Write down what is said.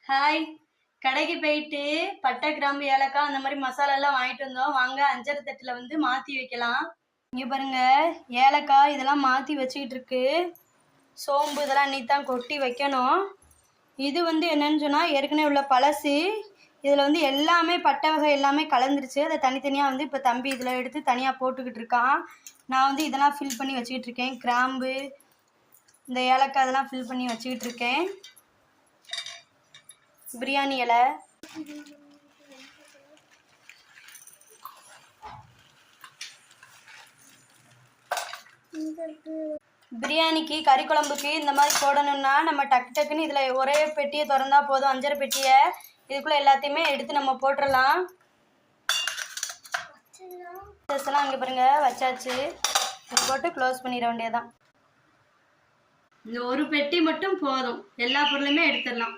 Hi. கடைக்கு போயிட்டு பட்டை கிராம்பு ஏலக்காய் அந்த மாதிரி மசாலா எல்லாம் வாங்கிட்டு வந்தோம். வாங்க அஞ்சரை தட்டில் வந்து மாற்றி வைக்கலாம். இங்கே பாருங்க, ஏலக்காய் இதெல்லாம் மாற்றி வச்சுக்கிட்டு இருக்கு. சோம்பு இதெல்லாம் நீத்தான் கொட்டி வைக்கணும். இது வந்து என்னன்னு சொன்னால் ஏற்கனவே உள்ள பழசு. இதில் வந்து எல்லாமே பட்டை வகை எல்லாமே கலந்துருச்சு. அதை தனித்தனியாக வந்து இப்போ தம்பி இதில் எடுத்து தனியாக போட்டுக்கிட்டு இருக்கான். நான் வந்து இதெல்லாம் ஃபில் பண்ணி வச்சுக்கிட்டு இருக்கேன். கிராம்பு இந்த ஏலக்காய் இதெல்லாம் ஃபில் பண்ணி வச்சுக்கிட்டு இருக்கேன். பிரியாணி இலை, பிரியாணிக்கு கறி குழம்புக்கு இந்த மாதிரி போடணும்னா நம்ம டக்கு டக்குன்னு இதில் ஒரே பெட்டியை திறந்தா போதும். அஞ்சரை பெட்டியை இதுக்குள்ளே எல்லாத்தையுமே எடுத்து நம்ம போட்டுடலாம். எல்லாம் அங்கே பாருங்க வச்சாச்சு. போட்டு க்ளோஸ் பண்ணிட வேண்டியதான். இந்த ஒரு பெட்டி மட்டும் போதும், எல்லா பொருளுமே எடுத்துடலாம்.